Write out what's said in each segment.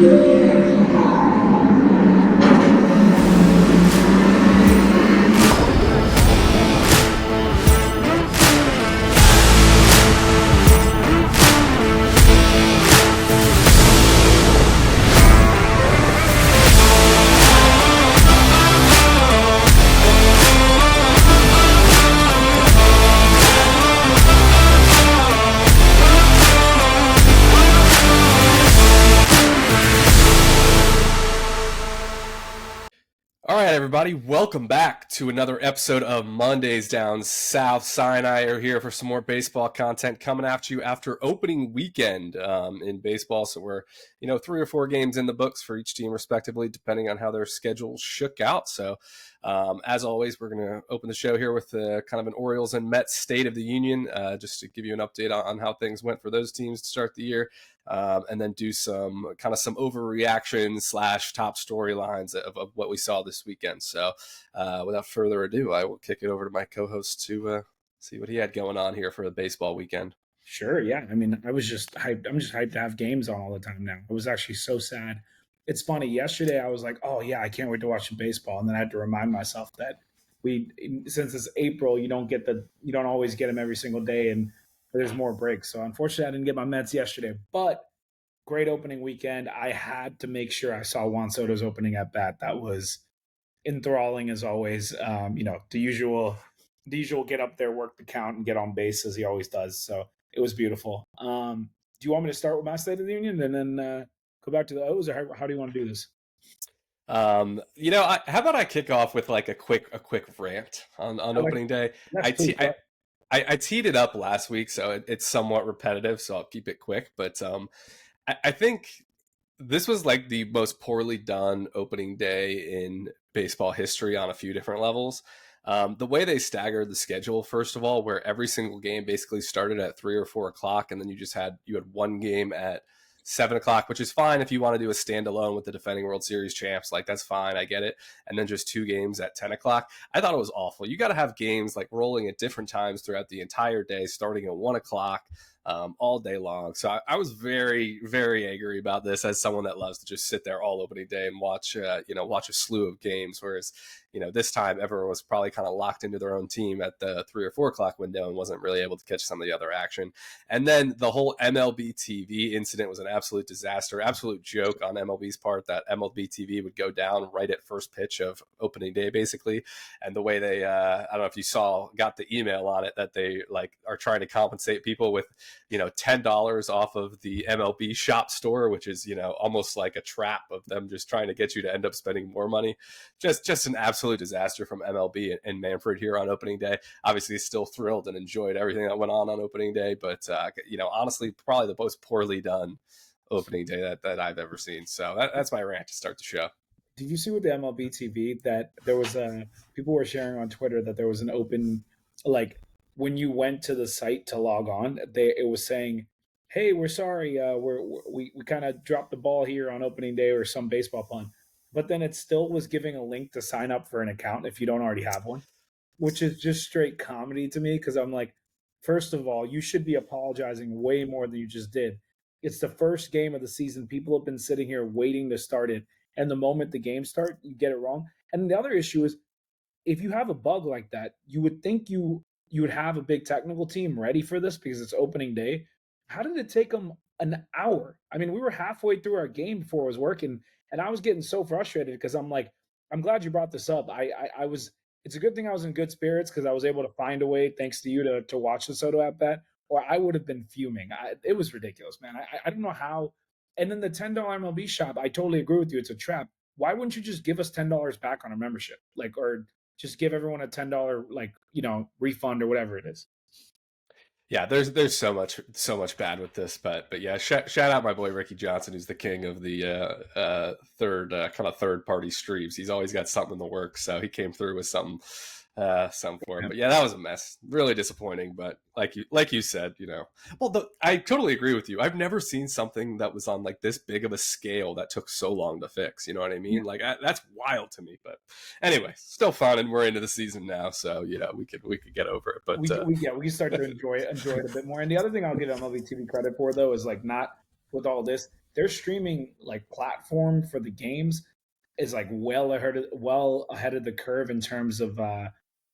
All right, everybody, welcome back to another episode of Mondays Down South. Si and I are here for some more baseball content coming after you after opening weekend in baseball. So we're, 3 or 4 games in the books for each team respectively, depending on how their schedules shook out. So as always, we're going to open the show here with kind of an Orioles and Mets State of the Union, just to give you an update on how things went for those teams to start the year. And then do some overreactions / top storylines of what we saw this weekend. So without further ado, I will kick it over to my co-host to see what he had going on here for the baseball weekend. Sure, yeah. I mean, I was just hyped. I'm just hyped to have games on all the time now. I was actually so sad. It's funny. Yesterday, I was like, "Oh yeah, I can't wait to watch some baseball," and then I had to remind myself that since it's April, you don't always get them every single day, and there's more breaks. So unfortunately, I didn't get my Mets yesterday, but great opening weekend. I had to make sure I saw Juan Soto's opening at bat. That was enthralling as always. The usual get up there, work the count, and get on base as he always does. So it was beautiful. Do you want me to start with my State of the Union and then go back to the O's, or how do you want to do this? How about I kick off with like a quick rant on opening day. I teed it up last week, so it's somewhat repetitive, so I'll keep it quick. But I think this was like the most poorly done opening day in baseball history on a few different levels. The way they staggered the schedule, first of all, where every single game basically started at 3 or 4 o'clock, and then you had one game at 7 o'clock, which is fine if you want to do a standalone with the defending World Series champs. Like, that's fine, I get it. And then just 2 games at 10 o'clock. I thought it was awful. You got to have games like rolling at different times throughout the entire day, starting at 1 o'clock. All day long. So I was very, very angry about this as someone that loves to just sit there all opening day and watch a slew of games. Whereas, this time everyone was probably kind of locked into their own team at the 3 or 4 o'clock window and wasn't really able to catch some of the other action. And then the whole MLB TV incident was an absolute disaster, absolute joke on MLB's part that MLB TV would go down right at first pitch of opening day, basically. And the way they, I don't know if you got the email on it, that they are trying to compensate people with, $10 off of the MLB shop store, which is, almost like a trap of them just trying to get you to end up spending more money. Just an absolute disaster from MLB and Manfred here on opening day. Obviously still thrilled and enjoyed everything that went on opening day, but honestly, probably the most poorly done opening day that I've ever seen. So that's my rant to start the show. Did you see with the MLB TV that there was people were sharing on Twitter that there was an open, like, when you went to the site to log on, it was saying, "Hey, we're sorry, we kind of dropped the ball here on opening day," or some baseball pun. But then it still was giving a link to sign up for an account if you don't already have one, which is just straight comedy to me, because I'm like, first of all, you should be apologizing way more than you just did. It's the first game of the season. People have been sitting here waiting to start it, and the moment the game starts, you get it wrong. And the other issue is, if you have a bug like that, you would think you would have a big technical team ready for this because it's opening day. How did it take them an hour? I mean, we were halfway through our game before it was working, and I was getting so frustrated because I'm like, I'm glad you brought this up. I was. It's a good thing I was in good spirits because I was able to find a way, thanks to you, to watch the Soto at bat, or I would have been fuming. It was ridiculous, man. I don't know how. And then the $10 MLB shop, I totally agree with you. It's a trap. Why wouldn't you just give us $10 back on a membership, or just give everyone a $10 refund or whatever it is? Yeah, there's so much bad with this, but yeah, shout out my boy Ricky Johnson, who's the king of the third party streams. He's always got something in the works, so he came through with something for him. But yeah, that was a mess. Really disappointing. But like you said, I totally agree with you. I've never seen something that was on like this big of a scale that took so long to fix. You know what I mean? Like that's wild to me. But anyway, still fun, and we're into the season now, so we could get over it. But we can start to enjoy it a bit more. And the other thing I'll give MLB TV credit for, though, is like, not with all this, their streaming like platform for the games is like well ahead of the curve in terms of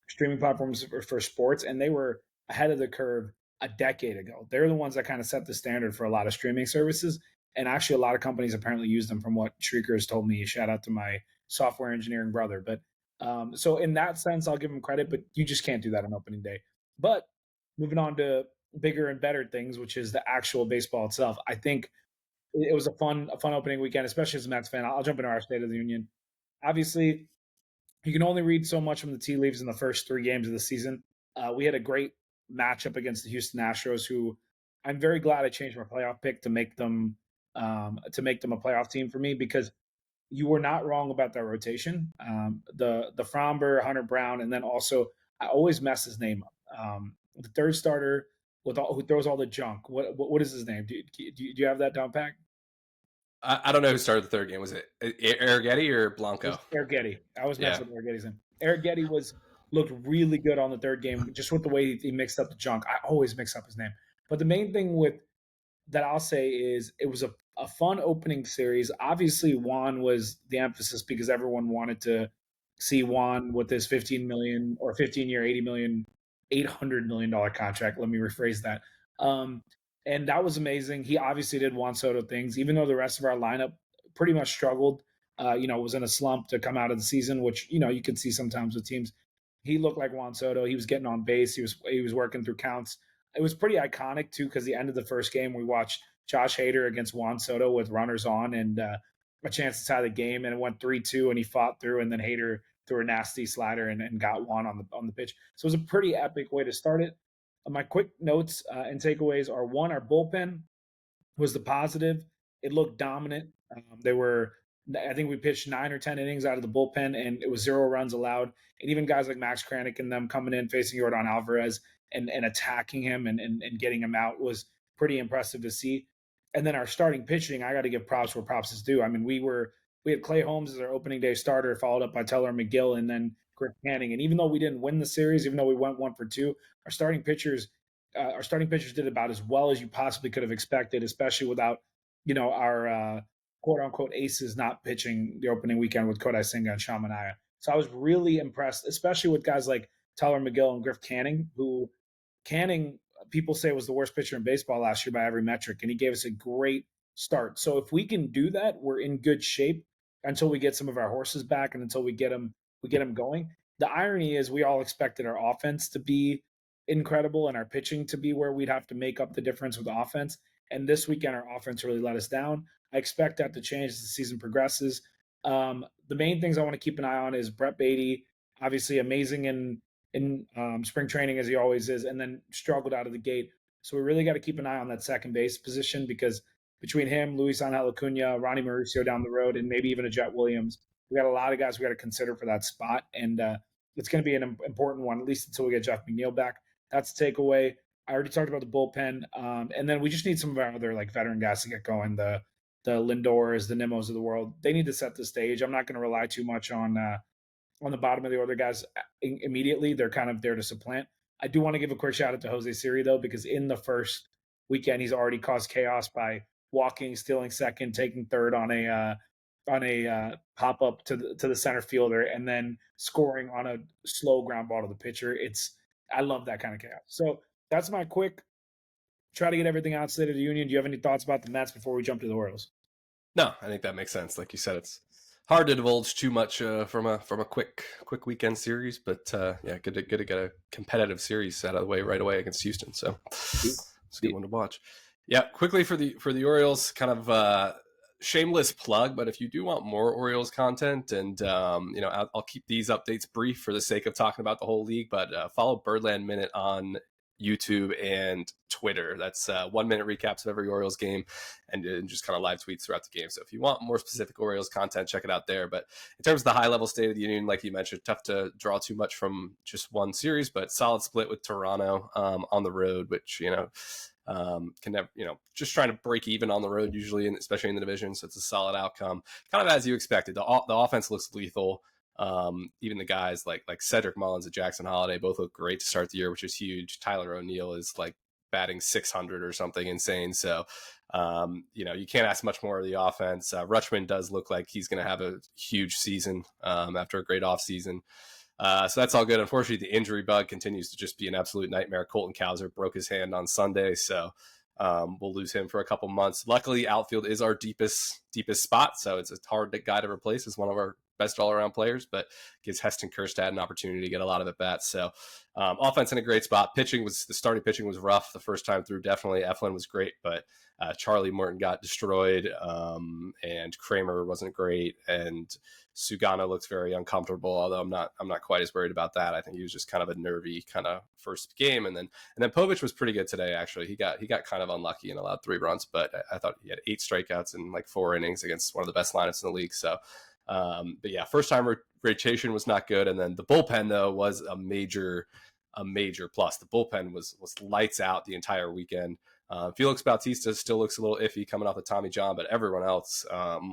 streaming platforms for sports, and they were ahead of the curve a decade ago. They're the ones that kind of set the standard for a lot of streaming services, and actually a lot of companies apparently use them. From what Shrieker has told me, shout out to my software engineering brother. But so in that sense, I'll give them credit, but you just can't do that on opening day. But moving on to bigger and better things, which is the actual baseball itself, I think it was a fun opening weekend, especially as a Mets fan. I'll jump into our State of the Union. Obviously, you can only read so much from the tea leaves in the first 3 games of the season. We had a great matchup against the Houston Astros, who I'm very glad I changed my playoff pick to make them a playoff team for me, because you were not wrong about that rotation. The Fromber, Hunter Brown, and then also I always mess his name up. The third starter who throws all the junk. What is his name? Do you have that down pack? I don't know who started the third game. Was it Arrighetti or Blanco? Arrighetti. I was Yeah. messing with Arrighetti's name. Arrighetti looked really good on the third game, just with the way he mixed up the junk. I always mix up his name. But the main thing with that I'll say is it was a fun opening series. Obviously, Juan was the emphasis because everyone wanted to see Juan with his 15 million or 15-year, 80 million, $800 million contract. Let me rephrase that. Um, and that was amazing. He obviously did Juan Soto things, even though the rest of our lineup pretty much struggled. Was in a slump to come out of the season, which you could see sometimes with teams. He looked like Juan Soto. He was getting on base. He was working through counts. It was pretty iconic too, because the end of the first game we watched Josh Hader against Juan Soto with runners on and a chance to tie the game, and it went 3-2, and he fought through, and then Hader threw a nasty slider and got Juan on the pitch. So it was a pretty epic way to start it. My quick notes and takeaways are: one, our bullpen was the positive. It looked dominant. I think we pitched 9 or 10 innings out of the bullpen, and it was 0 runs allowed. And even guys like Max Kranick and them coming in facing Jordan Alvarez and attacking him and getting him out was pretty impressive to see. And then our starting pitching, I got to give props where props is due. I mean, we had Clay Holmes as our opening day starter, followed up by Teller McGill and then Griff Canning. And even though we didn't win the series, even though we went 1-for-2, our starting pitchers did about as well as you possibly could have expected, especially without our quote unquote aces not pitching the opening weekend with Kodai Senga and Shamanaya. So I was really impressed, especially with guys like Tyler McGill and Griff Canning, who Canning people say was the worst pitcher in baseball last year by every metric, and he gave us a great start. So if we can do that, we're in good shape until we get some of our horses back and until we get them going. The irony is we all expected our offense to be incredible and our pitching to be where we'd have to make up the difference with offense. And this weekend, our offense really let us down. I expect that to change as the season progresses. The main things I want to keep an eye on is Brett Beatty, obviously amazing in spring training as he always is, and then struggled out of the gate. So we really got to keep an eye on that second base position, because between him, Luis Angel Acuna, Ronnie Mauricio down the road, and maybe even a Jet Williams, we got a lot of guys we got to consider for that spot. And it's going to be an important one, at least until we get Jeff McNeil back. That's the takeaway. I already talked about the bullpen, and then we just need some of our other like veteran guys to get going. The Lindors, the Nimos of the world. They need to set the stage. I'm not going to rely too much on the bottom of the order guys immediately. They're kind of there to supplant. I do want to give a quick shout out to Jose Siri though, because in the first weekend he's already caused chaos by walking, stealing second, taking third on a pop up to the center fielder, and then scoring on a slow ground ball to the pitcher. I love that kind of chaos. So that's my quick try to get everything out State of the Union. Do you have any thoughts about the Mets before we jump to the Orioles? No, I think that makes sense. Like you said, it's hard to divulge too much from a quick weekend series, but yeah, good to get a competitive series out of the way right away against Houston. So it's a good one to watch. Yeah, quickly for the Orioles, kind of shameless plug, but if you do want more Orioles content, and I'll keep these updates brief for the sake of talking about the whole league, but follow Birdland Minute on YouTube and Twitter. That's 1 minute recaps of every Orioles game and just kind of live tweets throughout the game. So if you want more specific Orioles content, check it out there. But in terms of the high level State of the Union, like you mentioned, tough to draw too much from just one series, but solid split with Toronto on the road, which, can never, just trying to break even on the road usually, and especially in the division. So it's a solid outcome, kind of as you expected. The offense looks lethal. Even the guys like Cedric Mullins and Jackson Holiday both look great to start the year, which is huge. Tyler O'Neill is like batting 600 or something insane. So, you can't ask much more of the offense. Rutschman does look like he's going to have a huge season after a great offseason. So that's all good. Unfortunately, the injury bug continues to just be an absolute nightmare. Colton Cowser broke his hand on Sunday, so we'll lose him for a couple months. Luckily, outfield is our deepest spot, so it's a hard guy to replace as one of our best all-around players, but gives Heston Kjerstad an opportunity to get a lot of at-bats. So offense in a great spot. The starting pitching was rough the first time through, definitely. Eflin was great, but Charlie Morton got destroyed, and Kramer wasn't great, and Sugano looks very uncomfortable, although I'm not quite as worried about that. I think he was just kind of a nervy kind of first game, and then Povich was pretty good today. Actually, he got kind of unlucky and allowed 3 runs, but I thought he had 8 strikeouts in like 4 innings against one of the best lineups in the league. So, but yeah, first time rotation was not good, and then the bullpen though was a major plus. The bullpen was lights out the entire weekend. Felix Bautista still looks a little iffy coming off of Tommy John, but everyone else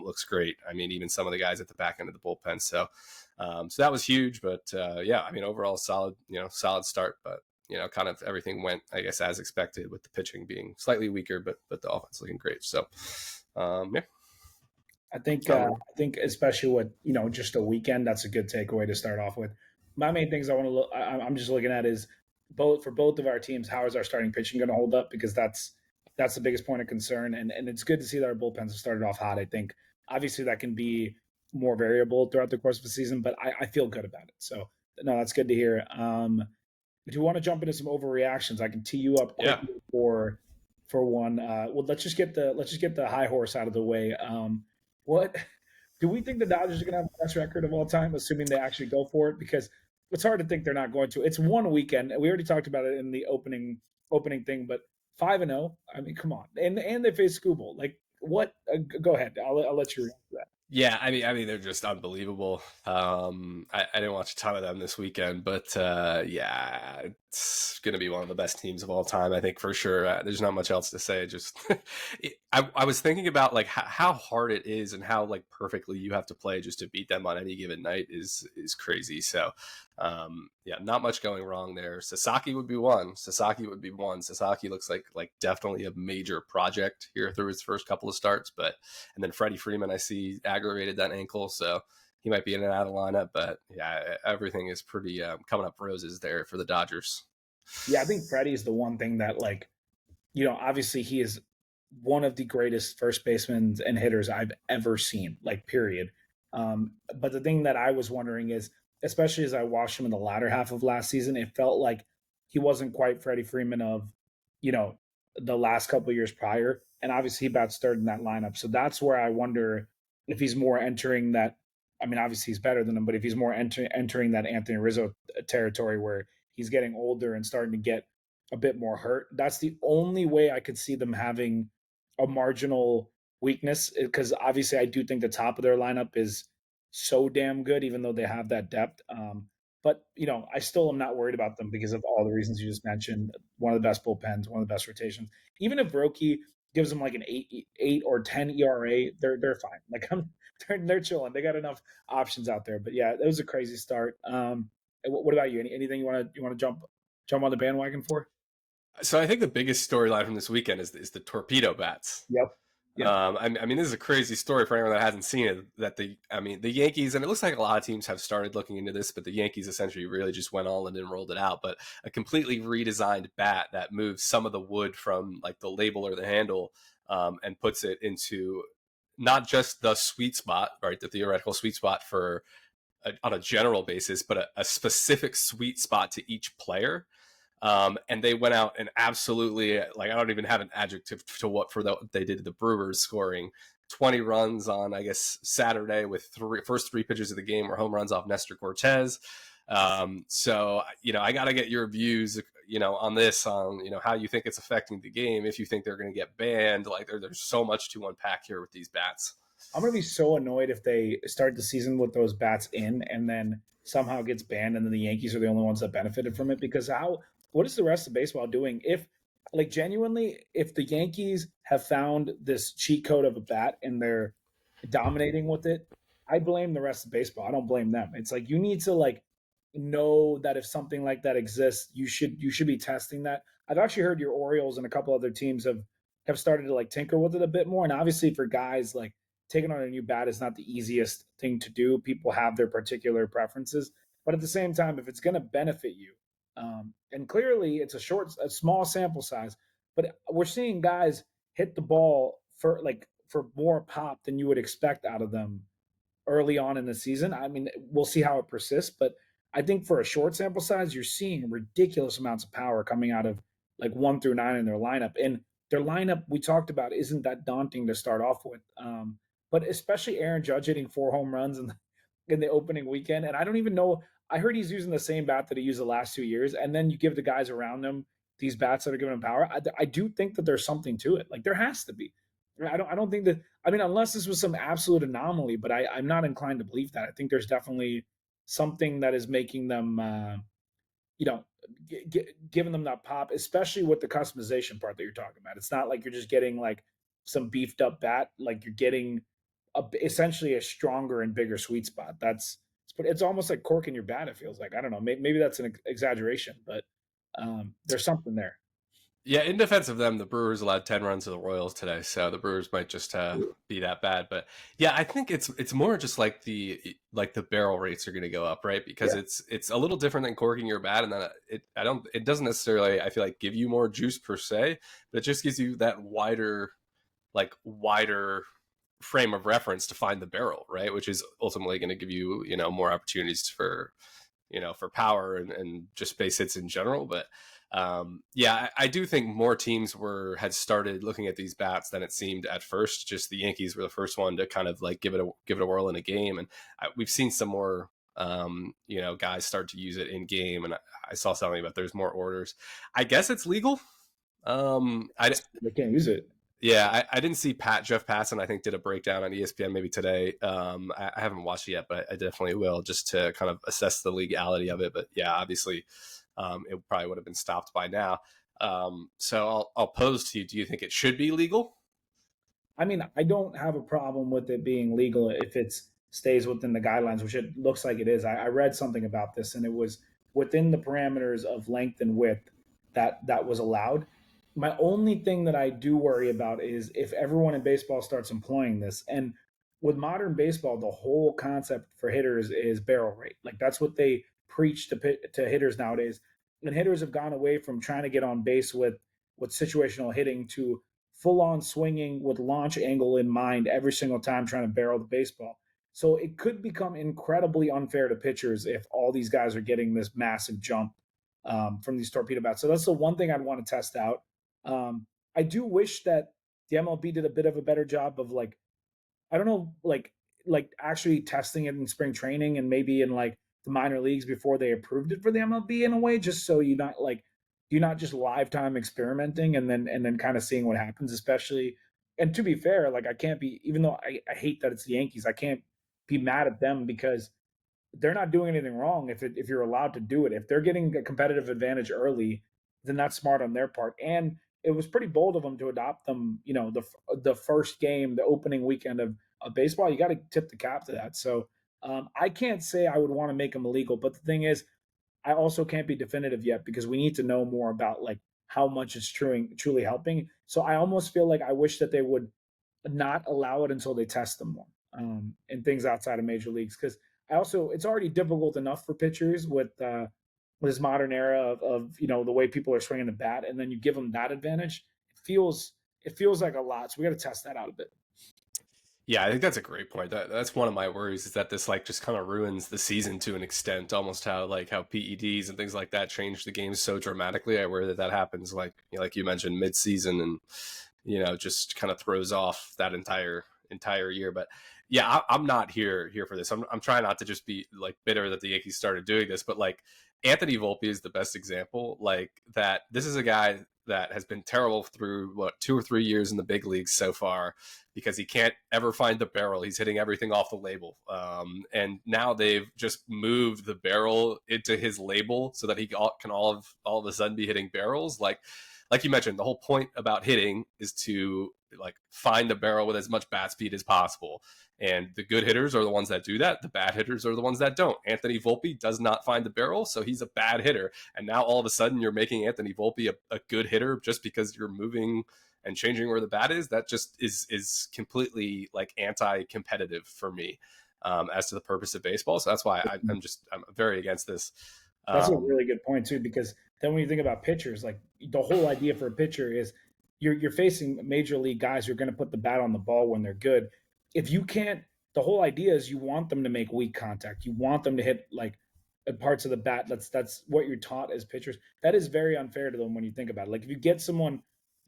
looks great. I mean, even some of the guys at the back end of the bullpen. So that was huge. But yeah, I mean, overall solid start. But kind of everything went, I guess, as expected, with the pitching being slightly weaker, but the offense looking great. So yeah. I think especially with just a weekend, that's a good takeaway to start off with. My main things I'm just looking at is for both of our teams, how is our starting pitching going to hold up? Because that's the biggest point of concern, and it's good to see that our bullpens have started off hot. I think obviously that can be more variable throughout the course of the season, but I feel good about it. So no, that's good to hear. If you want to jump into some overreactions, I can tee you up quickly for one. Well, let's just get the high horse out of the way. What do we think the Dodgers are going to have the best record of all time, assuming they actually go for it? Because it's hard to think they're not going to. It's one weekend. We already talked about it in the opening thing, but 5-0. I mean, come on, and they face Skubal. Like, what? Go ahead. I'll let you react to that. Yeah, I mean, they're just unbelievable. I didn't watch a ton of them this weekend, but yeah, it's going to be one of the best teams of all time, I think, for sure. There's not much else to say. Just, I was thinking about like how hard it is and how like perfectly you have to play just to beat them on any given night is crazy. So, yeah, not much going wrong there. Sasaki would be one. Sasaki looks like definitely a major project here through his first couple of starts, and then Freddie Freeman, I see aggravated that ankle, so he might be in and out of lineup. But yeah, everything is pretty coming up roses there for the Dodgers. Yeah, I think Freddie's the one thing that, like, obviously he is one of the greatest first basemen and hitters I've ever seen, like, period. But the thing that I was wondering is, especially as I watched him in the latter half of last season, it felt like he wasn't quite Freddie Freeman of, the last couple of years prior. And obviously he bats third in that lineup. So that's where I wonder if he's more entering that. I mean, obviously he's better than him, but if he's more entering that Anthony Rizzo territory where he's getting older and starting to get a bit more hurt, that's the only way I could see them having a marginal weakness. Because obviously I do think the top of their lineup is so damn good, even though they have that depth. But I still am not worried about them because of all the reasons you just mentioned. One of the best bullpens, one of the best rotations. Even if Roki gives them like an 8 or 10 ERA, they're fine. Like they're chilling. They got enough options out there. But yeah, it was a crazy start. What about you? Anything you want to jump on the bandwagon for? So I think the biggest storyline from this weekend is the torpedo bats. Yep. Yeah. I mean, this is a crazy story for anyone that hasn't seen it. That the Yankees, and it looks like a lot of teams have started looking into this, but the Yankees essentially really just went all in and rolled it out. But a completely redesigned bat that moves some of the wood from like the label or the handle, and puts it into not just the sweet spot, right, the theoretical sweet spot for on a general basis, but a specific sweet spot to each player. And they went out and absolutely, like, I don't even have an adjective to what they did to the Brewers, scoring 20 runs on, I guess, Saturday with first 3 pitches of the game were home runs off Nestor Cortez. So, I got to get your views, on this, on, how you think it's affecting the game. If you think they're going to get banned, like there's so much to unpack here with these bats. I'm going to be so annoyed if they start the season with those bats in and then somehow gets banned and then the Yankees are the only ones that benefited from it. Because what is the rest of baseball doing? If, like, genuinely, if the Yankees have found this cheat code of a bat and they're dominating with it, I blame the rest of baseball. I don't blame them. It's like you need to, like, know that if something like that exists, you should be testing that. I've actually heard your Orioles and a couple other teams have started to like tinker with it a bit more. And obviously, for guys like taking on a new bat is not the easiest thing to do. People have their particular preferences, but at the same time, if it's going to benefit you, and clearly it's a small sample size, but we're seeing guys hit the ball for more pop than you would expect out of them early on in the season. I mean, we'll see how it persists, but I think for a short sample size, you're seeing ridiculous amounts of power coming out of like 1 through 9 in their lineup. And their lineup we talked about isn't that daunting to start off with. But especially Aaron Judge hitting 4 home runs in the opening weekend. And I don't even know. I heard he's using the same bat that he used the last 2 years. And then you give the guys around him these bats that are giving him power. I do think that there's something to it. Like there has to be. I don't think that. I mean, unless this was some absolute anomaly, but I'm not inclined to believe that. I think there's definitely something that is making them, you know, giving them that pop, especially with the customization part that you're talking about. It's not like you're just getting like some beefed up bat, like you're getting essentially a stronger and bigger sweet spot. It's almost like corking your bat. It feels like, I don't know, maybe that's an exaggeration, but there's something there. Yeah, in defense of them, the Brewers allowed 10 runs to the Royals today, so the Brewers might just be that bad. But yeah, I think it's more just like the barrel rates are going to go up, right? Because Yeah. it's a little different than corking your bat, and then it doesn't necessarily, I feel like, give you more juice per se, but it just gives you that wider frame of reference to find the barrel, right? Which is ultimately going to give you more opportunities for power and just base hits in general. But yeah, I do think more teams had started looking at these bats than it seemed at first. Just the Yankees were the first one to kind of like give it a whirl in a game, and we've seen some more guys start to use it in game. And I saw something about there's more orders. I guess it's legal. I They can't use it. Yeah, I didn't see Jeff Passan, I think, did a breakdown on ESPN maybe today. I haven't watched it yet, but I definitely will, just to kind of assess the legality of it. But yeah, obviously, it probably would have been stopped by now. So I'll pose to you: do you think it should be legal? I mean, I don't have a problem with it being legal if it stays within the guidelines, which it looks like it is. I read something about this, and it was within the parameters of length and width that was allowed. My only thing that I do worry about is if everyone in baseball starts employing this. And with modern baseball, the whole concept for hitters is barrel rate. Like that's what they preach to hitters nowadays. And hitters have gone away from trying to get on base with situational hitting to full on swinging with launch angle in mind every single time trying to barrel the baseball. So it could become incredibly unfair to pitchers if all these guys are getting this massive jump from these torpedo bats. So that's the one thing I'd want to test out. I do wish that the MLB did a bit of a better job of like, I don't know, like actually testing it in spring training and maybe in like the minor leagues before they approved it for the MLB in a way, just so you're not just live time experimenting and then kind of seeing what happens, especially. And to be fair, like I can't be, even though I hate that it's the Yankees, I can't be mad at them because they're not doing anything wrong if you're allowed to do it. If they're getting a competitive advantage early, then that's smart on their part. And it was pretty bold of them to adopt them. The first game, the opening weekend of baseball, you got to tip the cap to that. So I can't say I would want to make them illegal, but the thing is, I also can't be definitive yet because we need to know more about like how much it's truly helping. So I almost feel like I wish that they would not allow it until they test them more and things outside of major leagues. Because it's already difficult enough for pitchers with this modern era of the way people are swinging the bat, and then you give them that advantage. It feels like a lot. So we got to test that out a bit. Yeah, I think that's a great point. That's one of my worries, is that this like just kind of ruins the season to an extent, almost how PEDs and things like that change the game so dramatically. I worry that happens like you mentioned mid-season, and just kind of throws off that entire year. But yeah, I'm not here for this. I'm trying not to just be like bitter that the Yankees started doing this, but like Anthony Volpe is the best example. Like that, this is a guy that has been terrible through 2 or 3 years in the big leagues so far, because he can't ever find the barrel. He's hitting everything off the label. And now they've just moved the barrel into his label so that he can all of a sudden be hitting barrels. Like like you mentioned, the whole point about hitting is to like find a barrel with as much bat speed as possible. And the good hitters are the ones that do that. The bad hitters are the ones that don't. Anthony Volpe does not find the barrel, so he's a bad hitter. And now all of a sudden you're making Anthony Volpe a good hitter just because you're moving and changing where the bat is. That just is completely like anti-competitive for me, as to the purpose of baseball. So that's why I'm very against this. That's a really good point too, because then when you think about pitchers, like the whole idea for a pitcher is you're facing major league guys who are going to put the bat on the ball when they're good. If you can't, the whole idea is you want them to make weak contact. You want them to hit like parts of the bat. That's what you're taught as pitchers. That is very unfair to them when you think about it. Like if you get someone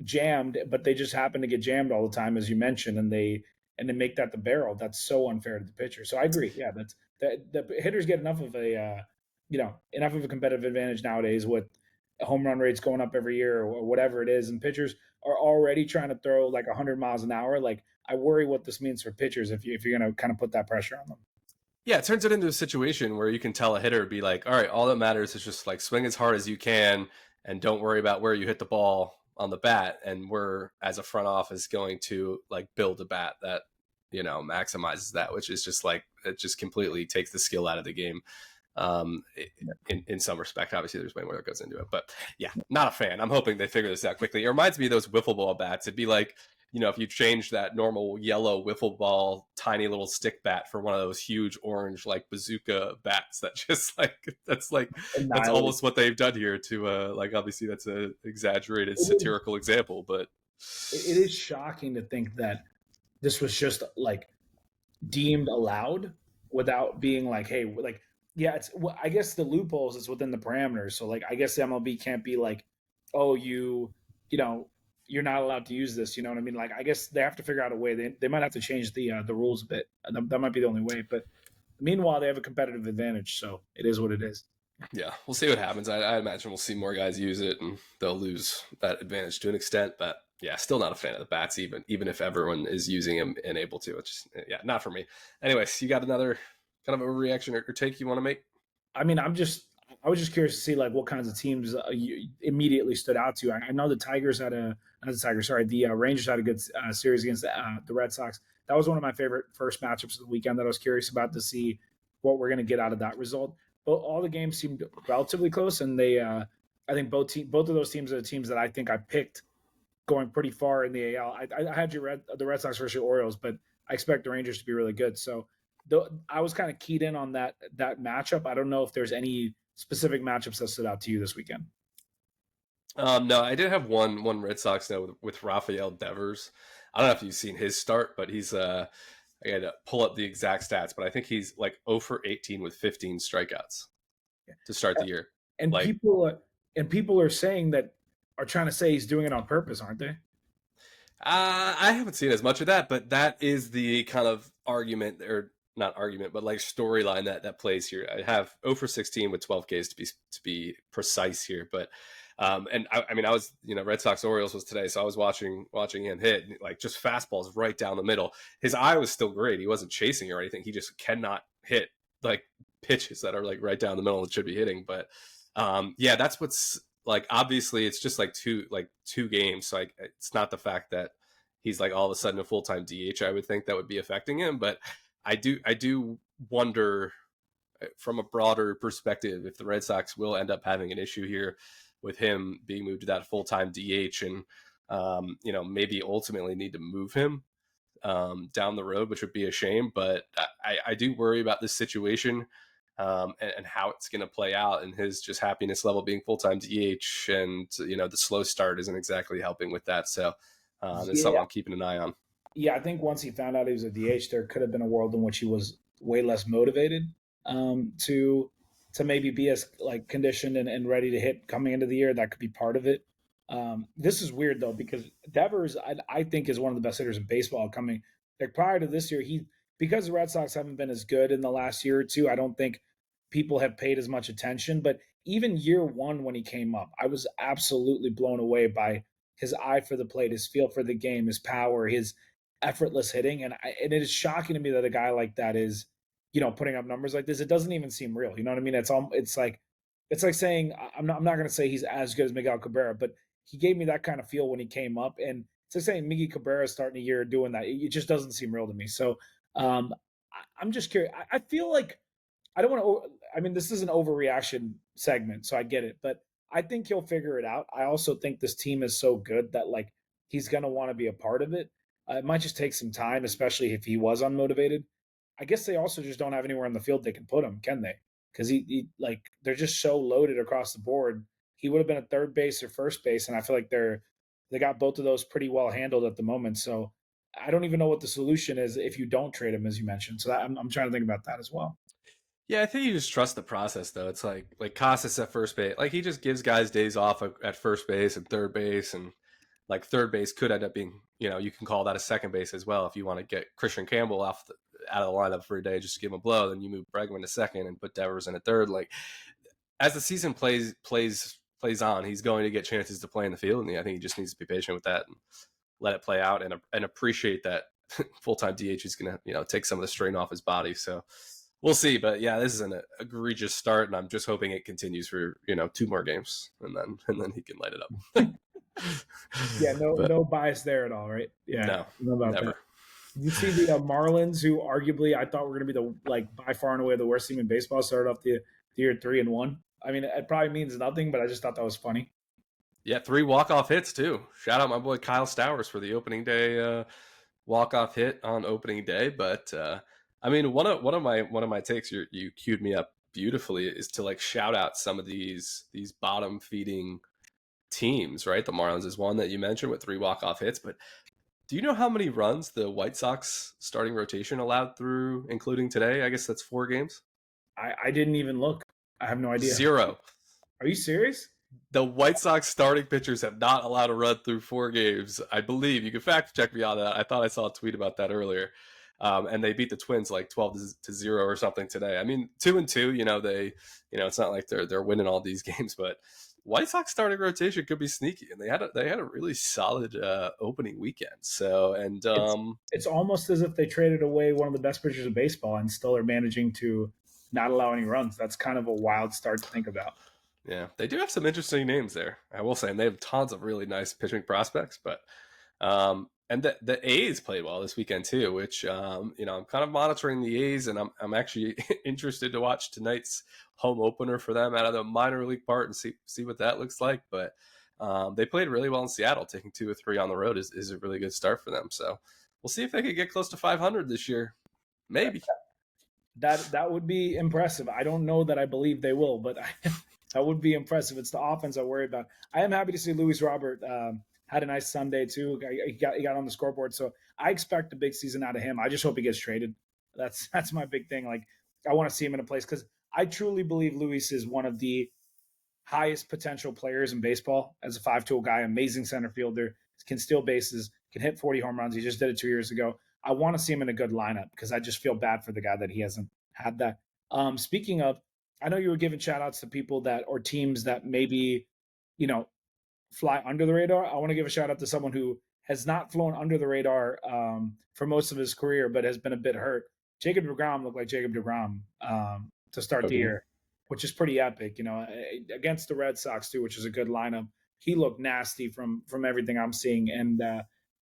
jammed, but they just happen to get jammed all the time, as you mentioned, and they make that the barrel, that's so unfair to the pitcher. So I agree. Yeah, that's the hitters get enough of a enough of a competitive advantage nowadays with home run rates going up every year or whatever it is, and pitchers are already trying to throw like 100 miles an hour. Like I worry what this means for pitchers if you're going to kind of put that pressure on them. Yeah, it turns it into a situation where you can tell a hitter be like, all right, all that matters is just like swing as hard as you can and don't worry about where you hit the ball on the bat. And we're, as a front office, going to like build a bat that, maximizes that, which is just like, it just completely takes the skill out of the game. In some respect, obviously there's way more that goes into it, but yeah, not a fan. I'm hoping they figure this out quickly. It reminds me of those wiffle ball bats. It'd be like, if you change that normal yellow wiffle ball tiny little stick bat for one of those huge orange like bazooka bats that just like that's almost what they've done here to like obviously that's a exaggerated satirical example, but it is shocking to think that this was just like deemed allowed without being like, hey, like, yeah, it's, I guess the loopholes is within the parameters. So like, I guess the MLB can't be like, oh, you're not allowed to use this. You know what I mean? Like, I guess they have to figure out a way. They might have to change the rules a bit. That might be the only way. But meanwhile, they have a competitive advantage, so it is what it is. Yeah, we'll see what happens. I imagine we'll see more guys use it, and they'll lose that advantage to an extent. But yeah, still not a fan of the bats, even if everyone is using them and able to. It's just, yeah, not for me. Anyways, you got another kind of overreaction or take you want to make? I mean, I was just curious to see like what kinds of teams immediately stood out to you. I know the Tigers had the Rangers had a good series against the Red Sox. That was one of my favorite first matchups of the weekend that I was curious about to see what we're going to get out of that result. But all the games seemed relatively close, and I think both of those teams are the teams that I think I picked going pretty far in the AL. I had the Red Sox versus the Orioles, but I expect the Rangers to be really good. So I was kind of keyed in on that matchup. I don't know if there's any specific matchups that stood out to you this weekend. No, I did have one Red Sox note with Rafael Devers. I don't know if you've seen his start, but he's I got to pull up the exact stats, but I think he's like 0 for 18 with 15 strikeouts to start the year. And like, people are saying that are trying to say he's doing it on purpose, aren't they? I haven't seen as much of that, but that is the kind of argument, or not argument, but like storyline that plays here. I have 0 for 16 with 12 Ks to be precise here, but and I mean I was Red Sox Orioles was today, so I was watching him hit like just fastballs right down the middle. His eye was still great. He wasn't chasing or anything. He just cannot hit like pitches that are like right down the middle that should be hitting. But yeah, that's what's like. Obviously, it's just like two games, so like it's not the fact that he's like all of a sudden a full-time DH. I would think that would be affecting him, but I do wonder from a broader perspective if the Red Sox will end up having an issue here with him being moved to that full-time DH, and maybe ultimately need to move him down the road, which would be a shame. But I do worry about this situation and how it's going to play out, and his just happiness level being full-time DH, and the slow start isn't exactly helping with that. So it's something I'm keeping an eye on. Yeah, I think once he found out he was a DH, there could have been a world in which he was way less motivated to maybe be as like conditioned and ready to hit coming into the year. That could be part of it. This is weird though, because Devers I think is one of the best hitters in baseball coming. Like prior to this year, because the Red Sox haven't been as good in the last year or two, I don't think people have paid as much attention. But even year one when he came up, I was absolutely blown away by his eye for the plate, his feel for the game, his power, his effortless hitting. And it is shocking to me that a guy like that is, putting up numbers like this. It doesn't even seem real. You know what I mean? It's like saying I'm not going to say he's as good as Miguel Cabrera, but he gave me that kind of feel when he came up. And to say Miggy Cabrera starting the year doing that, it just doesn't seem real to me. So I'm just curious. I feel like I don't want to. I mean, this is an overreaction segment, so I get it, but I think he'll figure it out. I also think this team is so good that like he's gonna want to be a part of it. It might just take some time, especially if he was unmotivated. I guess they also just don't have anywhere on the field they can put him, can they? Because he like they're just so loaded across the board. He would have been at third base or first base, and I feel like they got both of those pretty well handled at the moment. So I don't even know what the solution is if you don't trade him, as you mentioned. So I'm trying to think about that as well. Yeah, I think you just trust the process, though. It's like Casas at first base. Like he just gives guys days off at first base and third base, and like third base could end up being, you can call that a second base as well if you want to get Christian Campbell out of the lineup for a day, just give him a blow. Then you move Bregman to second and put Devers in at third. Like as the season plays on, he's going to get chances to play in the field, and I think he just needs to be patient with that and let it play out and appreciate that full time DH is going to take some of the strain off his body. So we'll see. But yeah, this is an egregious start, and I'm just hoping it continues for 2 more games, and then he can light it up. Yeah, But no bias there at all, right? Yeah, no, know about never. that. Did you see the Marlins, who arguably I thought were going to be the like by far and away the worst team in baseball, started off the year 3-1. I mean, it probably means nothing, but I just thought that was funny. Yeah, 3 walk-off hits too. Shout out my boy Kyle Stowers for the opening day walk-off hit on opening day. But I mean, one of my takes you queued me up beautifully is to like shout out some of these bottom feeding teams, right? The Marlins is one that you mentioned with 3 walk-off hits, but do you know how many runs the White Sox starting rotation allowed through, including today? I guess that's 4 games. I didn't even look. I have no idea. 0. Are you serious? The White Sox starting pitchers have not allowed a run through 4 games. I believe you can fact check me on that. I thought I saw a tweet about that earlier. And they beat the Twins like 12-0 or something today. I mean, 2-2. It's not like they're winning all these games, but White Sox starting rotation could be sneaky, and they had a really solid opening weekend. So It's almost as if they traded away one of the best pitchers of baseball and still are managing to not allow any runs. That's kind of a wild start to think about. yeah, they do have some interesting names there, I will say, and they have tons of really nice pitching prospects. But and the A's played well this weekend too, which I'm kind of monitoring the A's, and I'm actually interested to watch tonight's home opener for them out of the minor league part and see what that looks like. But they played really well in Seattle. Taking 2 or 3 on the road is a really good start for them. So we'll see if they could get close to 500 this year. Maybe. That would be impressive. I don't know that I believe they will, but that would be impressive. It's the offense I worry about. I am happy to see Luis Robert had a nice Sunday too. He got on the scoreboard, so I expect a big season out of him. I just hope he gets traded. That's my big thing. Like I want to see him in a place because I truly believe Luis is one of the highest potential players in baseball as a 5-tool guy. Amazing center fielder, can steal bases, can hit 40 home runs. He just did it 2 years ago. I want to see him in a good lineup because I just feel bad for the guy that he hasn't had that. Speaking of, I know you were giving shout outs to people that or teams that maybe, you know, fly under the radar. I want to give a shout out to someone who has not flown under the radar for most of his career, but has been a bit hurt. Jacob DeGrom looked like Jacob DeGrom to start the year, which is pretty epic. Against the Red Sox too, which is a good lineup. He looked nasty from everything I'm seeing, and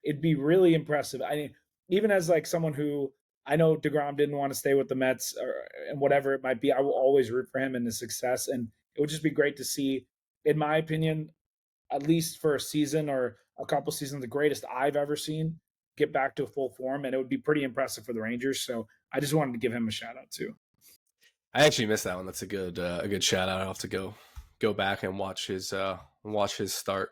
it'd be really impressive. I mean, even as like someone who I know DeGrom didn't want to stay with the Mets and whatever it might be, I will always root for him and his success, and it would just be great to see, in my opinion, at least for a season or a couple seasons, the greatest I've ever seen get back to full form, and it would be pretty impressive for the Rangers. So I just wanted to give him a shout out too. I actually missed that one. That's a good shout out. I'll have to go back and watch his start.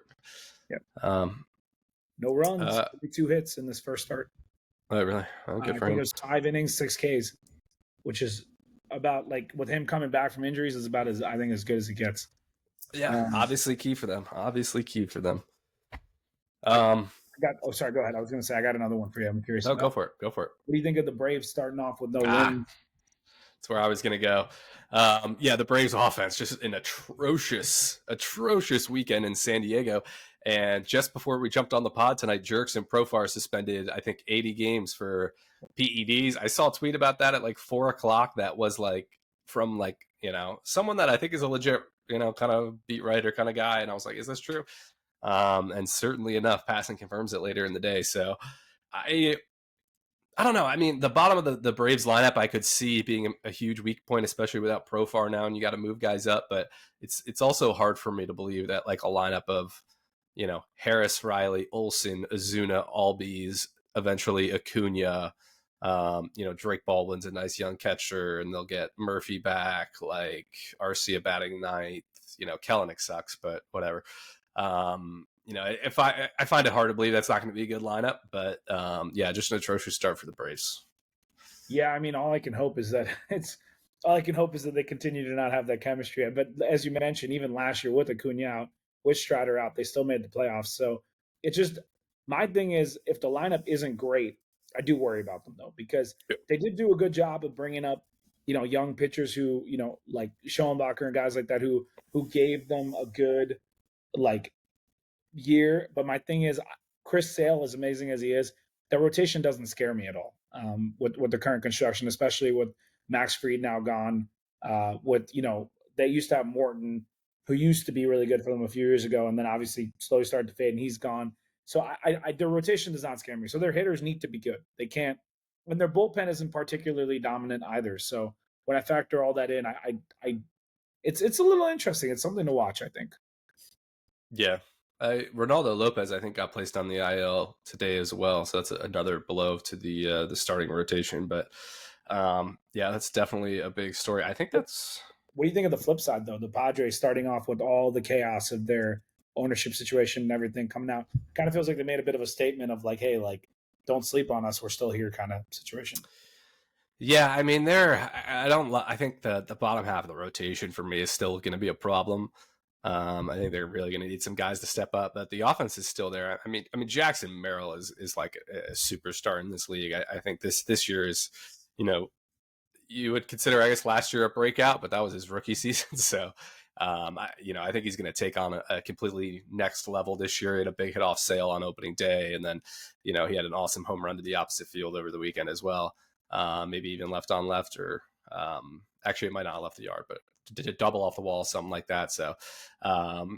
Yep. No runs, 2 hits in this first start. Oh, really? Oh, good for him. It was 5 innings, 6 Ks, which is about like with him coming back from injuries is about as I think as good as it gets. Yeah, obviously key for them. Sorry, go ahead. I was going to say I got another one for you. I'm curious. Oh, go for it. What do you think of the Braves starting off with no wins? That's where I was going to go. The Braves offense just an atrocious weekend in San Diego. And just before we jumped on the pod tonight, Jerks and Profar suspended, I think, 80 games for PEDs. I saw a tweet about that at like 4:00. That was like from like, someone that I think is a legit, kind of beat writer kind of guy. And I was like, is this true? And certainly enough, passing confirms it later in the day. So I don't know. I mean, the bottom of the Braves lineup I could see being a huge weak point, especially without Profar now, and you got to move guys up. But it's also hard for me to believe that like a lineup of, Harris, Riley, Olson, Azuna, Albies, eventually Acuna, Drake Baldwin's a nice young catcher, and they'll get Murphy back, like Arcia batting ninth. Kellenic sucks, but whatever. If I find it hard to believe that's not going to be a good lineup, but yeah, just an atrocious start for the Braves. Yeah, I mean, all I can hope is that they continue to not have that chemistry. But as you mentioned, even last year with Acuna out, with Strider out, they still made the playoffs. So it's just my thing is if the lineup isn't great, I do worry about them though because they did do a good job of bringing up young pitchers who like Schoenbacher and guys like that who gave them a good like year. But my thing is, Chris Sale, as amazing as he is, the rotation doesn't scare me at all with the current construction, especially with Max Fried now gone. With they used to have Morton, who used to be really good for them a few years ago, and then obviously slowly started to fade, and he's gone. So the rotation does not scare me. So their hitters need to be good. They can't, and their bullpen isn't particularly dominant either. So when I factor all that in, it's a little interesting. It's something to watch, I think. Yeah. Ronaldo Lopez, I think, got placed on the IL today as well, so that's another blow to the starting rotation. But yeah, that's definitely a big story. I think that's. What do you think of the flip side, though? The Padres starting off with all the chaos of their ownership situation and everything coming out, kind of feels like they made a bit of a statement of like, hey, like, don't sleep on us, we're still here, kind of situation. Yeah, I mean, I think the bottom half of the rotation for me is still going to be a problem. I think they're really going to need some guys to step up, but the offense is still there. I mean, Jackson Merrill is like a superstar in this league. I think this year is, you would consider, I guess, last year a breakout, but that was his rookie season. So, I think he's going to take on a completely next level this year. He had a big hit off Sale on opening day, and then, he had an awesome home run to the opposite field over the weekend as well. Maybe even left on left, or actually it might not have left the yard, but did a double off the wall, something like that. So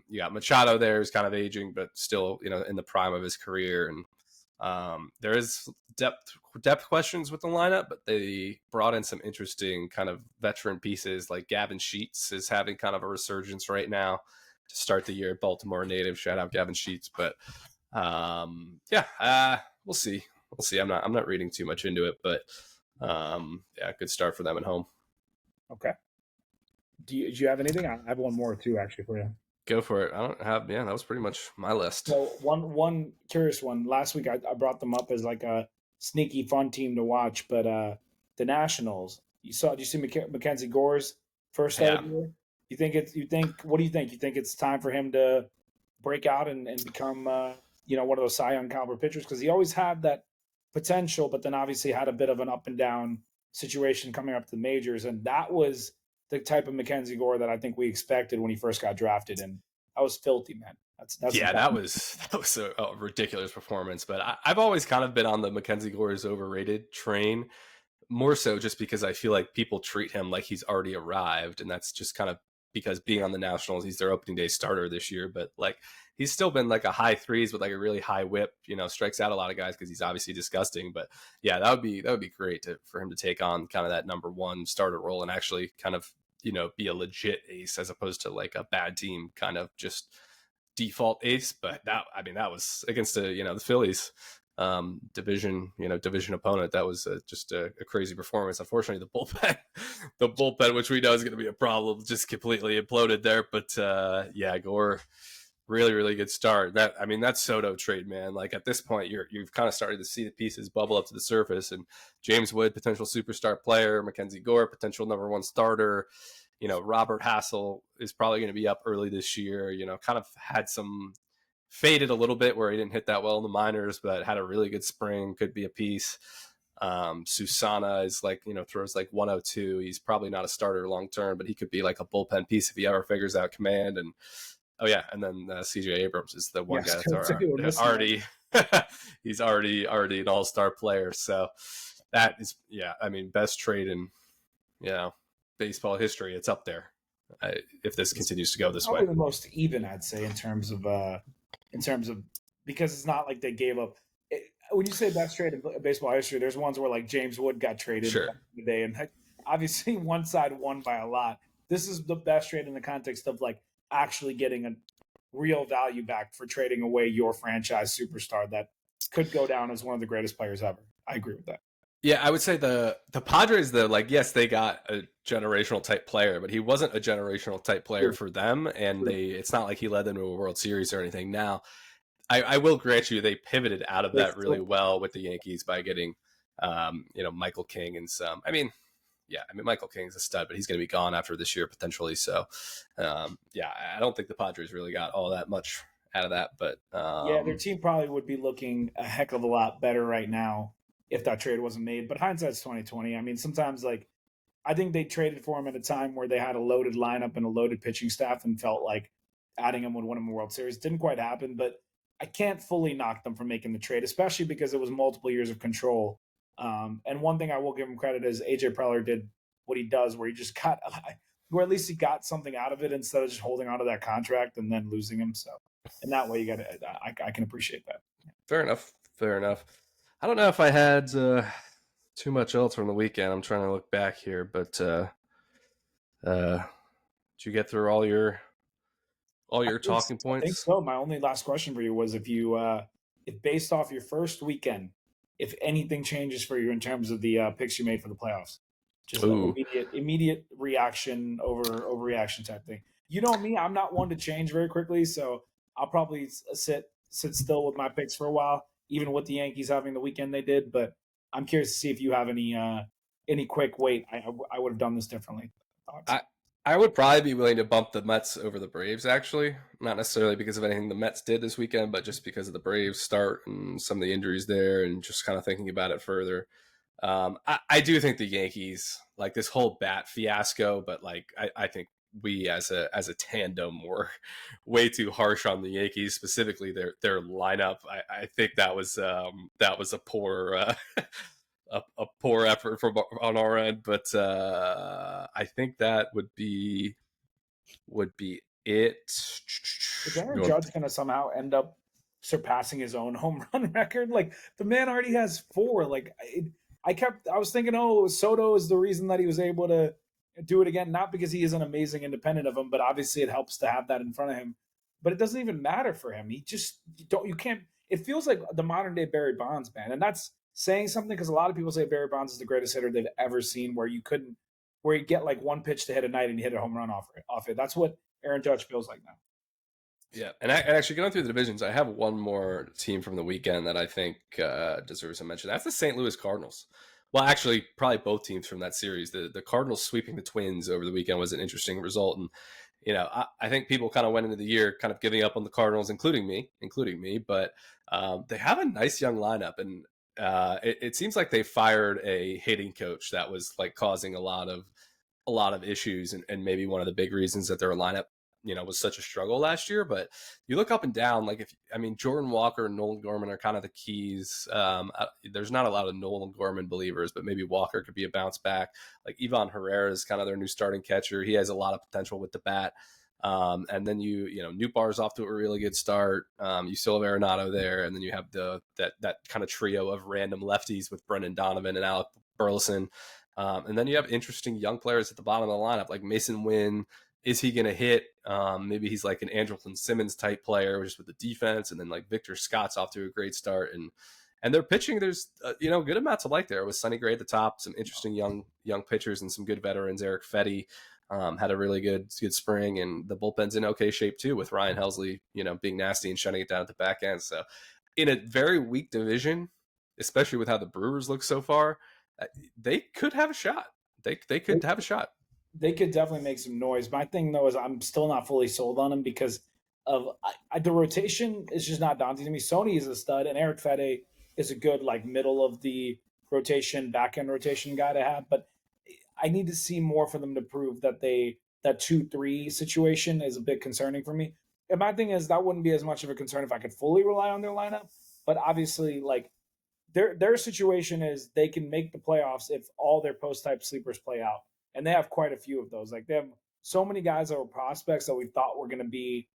you got Machado there, who's kind of aging, but still, in the prime of his career. And there is depth questions with the lineup, but they brought in some interesting kind of veteran pieces. Like Gavin Sheets is having kind of a resurgence right now to start the year. Baltimore native, shout out Gavin Sheets. But we'll see. We'll see. I'm not reading too much into it, but yeah, good start for them at home. Okay. Do you have anything? I have one more too, actually, for you. Go for it. I don't have. Yeah, that was pretty much my list. So one curious one. Last week I brought them up as like a sneaky fun team to watch, but the Nationals. Did you see Mackenzie Gore's first start of the year? What do you think? You think it's time for him to break out and become one of those Cy Young caliber pitchers? Because he always had that potential, but then obviously had a bit of an up and down situation coming up to the majors, and that was the type of Mackenzie Gore that I think we expected when he first got drafted, and that was filthy, man. That's yeah, that was a ridiculous performance. But I've always kind of been on the Mackenzie Gore is overrated train, more so just because I feel like people treat him like he's already arrived, and that's just kind of because being on the Nationals, he's their opening day starter this year. But like he's still been like a high threes with like a really high whip, strikes out a lot of guys because he's obviously disgusting. But yeah, that would be great for him to take on kind of that number one starter role and actually kind of be a legit ace as opposed to like a bad team kind of just default ace. But that was against the Phillies division opponent. That was just a crazy performance. Unfortunately, the bullpen, which we know is going to be a problem, just completely imploded there. But yeah, Gore, really, really good start. That Soto trade, man. Like at this point, you've kind of started to see the pieces bubble up to the surface. And James Wood, potential superstar player, Mackenzie Gore, potential number one starter. Robert Hassel is probably going to be up early this year. Kind of had some faded a little bit where he didn't hit that well in the minors, but had a really good spring. Could be a piece. Susana is like, throws like 102. He's probably not a starter long term, but he could be like a bullpen piece if he ever figures out command. And and then CJ Abrams is the one guy that's already he's already an all-star player. So that is best trade in baseball history. It's up there if this continues to go this way. Probably the most even, I'd say, in terms of in terms of, because it's not like they gave up. When you say best trade in baseball history, there's ones where like James Wood got traded Sure. back in the day, and obviously one side won by a lot. This is the best trade in the context of like actually getting a real value back for trading away your franchise superstar that could go down as one of the greatest players ever. I agree with that. Yeah, I would say the Padres, though, like, yes, they got a generational type player, but he wasn't a generational type player True. for them, and True. it's not like he led them to a World Series or anything. Now, I will grant you they pivoted out of They that really still, well with the Yankees by getting, Michael King and some. Michael King's a stud, but he's going to be gone after this year potentially. So, I don't think the Padres really got all that much out of that. But yeah, their team probably would be looking a heck of a lot better right now if that trade wasn't made. But hindsight's 2020. I mean, sometimes like I think they traded for him at a time where they had a loaded lineup and a loaded pitching staff and felt like adding him would win him a World Series. Didn't quite happen, but I can't fully knock them for making the trade, especially because it was multiple years of control. And one thing I will give him credit is AJ Preller did what he does, where he just got, where at least he got something out of it instead of just holding onto that contract and then losing him. So, in that way, you got to, I can appreciate that. fair enough. Fair enough. I don't know if I had too much else from the weekend. I'm trying to look back here, but did you get through all your talking I think points? so. My only last question for you was if based off your first weekend, if anything changes for you in terms of the picks you made for the playoffs, just like Ooh, immediate reaction overreaction type thing. You know me, I'm not one to change very quickly, so I'll probably sit still with my picks for a while, even with the Yankees having the weekend they did. But I'm curious to see if you have any quick wait. I would have done this differently. Thoughts? I I would probably be willing to bump the Mets over the Braves, actually. Not necessarily because of anything the Mets did this weekend, but just because of the Braves start and some of the injuries there, and just kind of thinking about it further. I do think the Yankees, like this whole bat fiasco, but like I think we as a tandem were way too harsh on the Yankees, specifically their lineup. I think that was a poor a poor effort from on our end, but I think that would be it. Is Aaron Judge going to somehow end up surpassing his own home run record? Like the man already has four. Like I was thinking, oh, Soto is the reason that he was able to do it again, not because he is an amazing independent of him, but obviously it helps to have that in front of him. But it doesn't even matter for him. He just you can't. It feels like the modern day Barry Bonds, man, and that's saying something because a lot of people say Barry Bonds is the greatest hitter they've ever seen, where you get like one pitch to hit a night and you hit a home run off it. That's what Aaron Judge feels like now. Yeah, and actually going through the divisions, I have one more team from the weekend that I think deserves a mention. That's the St. Louis Cardinals. Well, actually, probably both teams from that series. The Cardinals sweeping the Twins over the weekend was an interesting result, and I think people kind of went into the year kind of giving up on the Cardinals, including me. But they have a nice young lineup, and it seems like they fired a hitting coach that was like causing a lot of issues, and maybe one of the big reasons that their lineup was such a struggle last year. But you look up and down, like Jordan Walker and Nolan Gorman are kind of the keys. There's not a lot of Nolan Gorman believers, but maybe Walker could be a bounce back. Like Ivan Herrera is kind of their new starting catcher. He has a lot of potential with the bat. And then Nootbaar's off to a really good start. You still have Arenado there, and then you have that kind of trio of random lefties with Brendan Donovan and Alec Burleson. And then you have interesting young players at the bottom of the lineup, like Mason Wynn. Is he going to hit? Maybe he's like an Andrelton Simmons type player, just with the defense. And then like Victor Scott's off to a great start, and they're pitching. There's good amounts of like there with Sonny Gray at the top, some interesting young pitchers, and some good veterans. Eric Fetty had a really good spring, and the bullpen's in okay shape too, with Ryan Helsley being nasty and shutting it down at the back end. So in a very weak division, especially with how the Brewers look so far, they could have a shot. They could have a shot. They could definitely make some noise. My thing though is I'm still not fully sold on them because of the rotation is just not daunting to me. Sony is a stud, and Eric Fede is a good like middle of the rotation, back end rotation guy to have. But I need to see more for them to prove that that 2-3 situation is a bit concerning for me. And my thing is that wouldn't be as much of a concern if I could fully rely on their lineup. But obviously, like their situation is they can make the playoffs if all their post type sleepers play out, and they have quite a few of those. Like they have so many guys that were prospects that we thought were going to be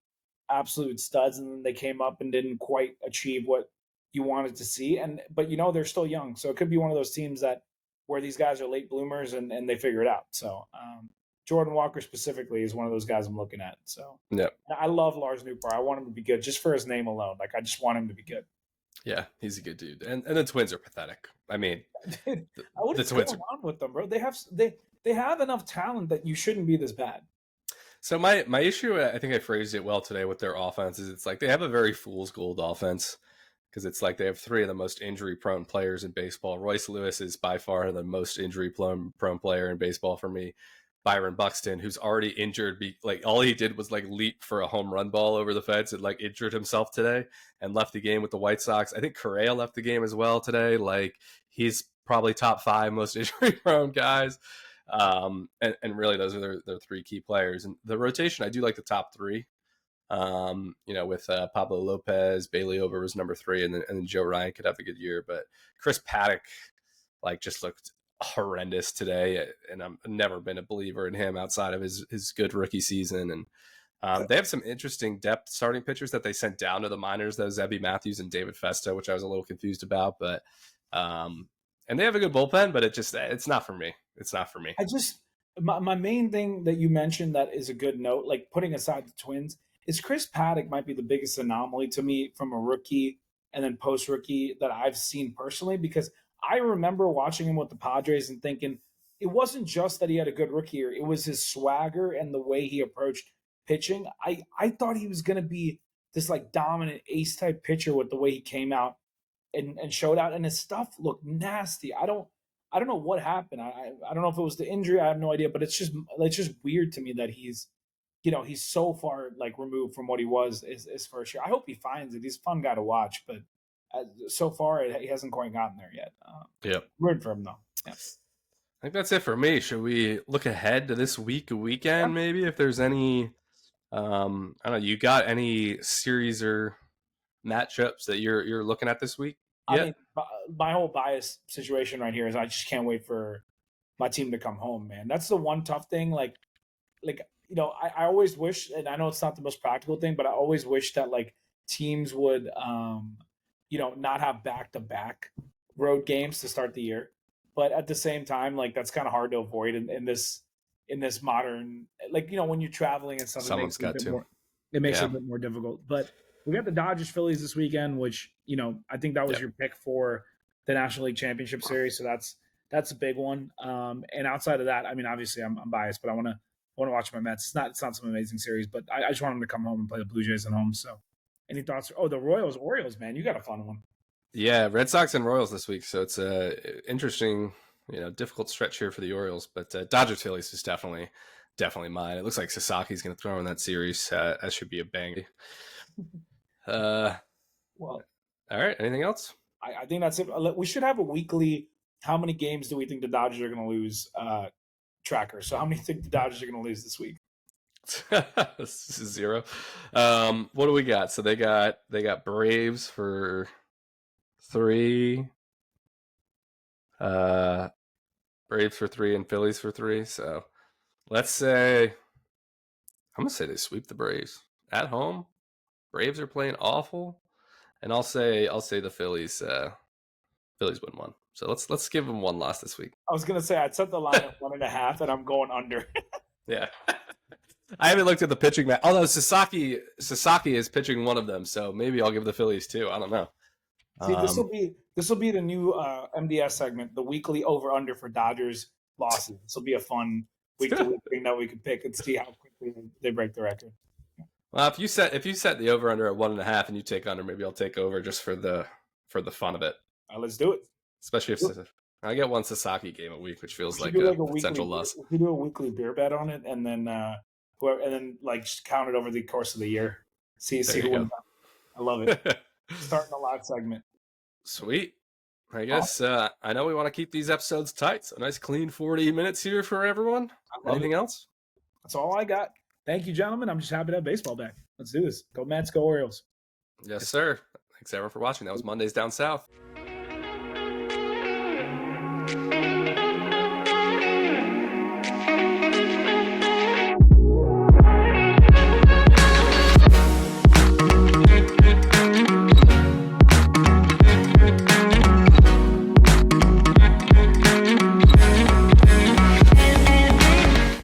absolute studs, and then they came up and didn't quite achieve what you wanted to see. But they're still young, so it could be one of those teams that where these guys are late bloomers and they figure it out. So Jordan Walker specifically is one of those guys I'm looking at. So yeah, I love Lars Nootbaar. I want him to be good just for his name alone. Like I just want him to be good. Yeah, he's a good dude, and the Twins are pathetic. I mean, Dude, what is going on with them, bro? They have enough talent that you shouldn't be this bad. So my issue, I think I phrased it well today with their offense, is it's like they have a very fool's gold offense because it's like they have three of the most injury prone players in baseball. Royce Lewis is by far the most injury prone player in baseball for me. Byron Buxton, who's already injured, like all he did was like leap for a home run ball over the fence and like injured himself today and left the game with the White Sox. I think Correa left the game as well today. Like he's probably top 5 most injury prone guys. And really those are their 3 key players. And the rotation, I do like the top 3. With Pablo Lopez, Bailey Over was number 3, and then Joe Ryan could have a good year. But Chris Paddock, like, just looked horrendous today, and I've never been a believer in him outside of his good rookie season. And they have some interesting depth starting pitchers that they sent down to the minors, those Zebby Matthews and David Festa, which I was a little confused about. But and they have a good bullpen, but it's not for me. It's not for me. My main thing that you mentioned that is a good note, like putting aside the Twins, is Chris Paddock might be the biggest anomaly to me from a rookie and then post rookie that I've seen personally, because I remember watching him with the Padres and thinking it wasn't just that he had a good rookie year, it was his swagger and the way he approached pitching. I thought he was going to be this like dominant ace type pitcher with the way he came out and showed out, and his stuff looked nasty. I don't know what happened. I don't know if it was the injury. I have no idea, but it's just weird to me that he's so far like removed from what he was his first year. I hope he finds it. He's a fun guy to watch, but so far he hasn't quite gotten there yet. Weird for him though. Yeah. I think that's it for me. Should we look ahead to this weekend? Maybe if there's any, I don't know. You got any series or matchups that you're looking at this week? I mean, my whole bias situation right here is I just can't wait for my team to come home, man. That's the one tough thing. Like I always wish, and I know it's not the most practical thing, but I always wish that like teams would, not have back-to-back road games to start the year. But at the same time, like that's kind of hard to avoid in this modern, like when you're traveling and stuff. Someone's got to. It makes it a bit more difficult, but. We got the Dodgers Phillies this weekend, which I think that was your pick for the National League Championship Series, so that's a big one. And outside of that, I mean, obviously I'm biased, but I want to watch my Mets. It's not some amazing series, but I just want them to come home and play the Blue Jays at home. So, any thoughts? Oh, the Royals, Orioles, man, you got a fun one. Yeah, Red Sox and Royals this week, so it's a interesting, difficult stretch here for the Orioles. But Dodgers Phillies is definitely mine. It looks like Sasaki's going to throw in that series. That should be a bang. Well, all right. Anything else? I think that's it. We should have a weekly. How many games do we think the Dodgers are going to lose? Tracker. So how many think the Dodgers are going to lose this week? 0. What do we got? So they got Braves for 3. Braves for 3 and Phillies for 3. So let's say I'm gonna say they sweep the Braves at home. Braves are playing awful, and I'll say the Phillies win 1. So let's give them 1 loss this week. I was gonna say I'd set the line at 1.5, and I'm going under. Yeah, I haven't looked at the pitching match. Although Sasaki is pitching one of them, so maybe I'll give the Phillies 2. I don't know. See, this will be the new MDS segment, the weekly over under for Dodgers losses. This will be a fun week to week thing that we can pick and see how quickly they break the record. Well, if you set the over under at 1.5 and you take under, maybe I'll take over just for the fun of it. Let's do it. Especially if I get one Sasaki game a week, which feels like a potential loss. We do a weekly beer bet on it, and then like just count it over the course of the year. See who wins. I love it. Starting a live segment. Sweet. I guess I know we want to keep these episodes tight. So a nice clean 40 minutes here for everyone. Anything else? That's all I got. Thank you, gentlemen. I'm just happy to have baseball back. Let's do this. Go Mets, go Orioles. Yes, sir. Thanks, everyone, for watching. That was Mondays Down South.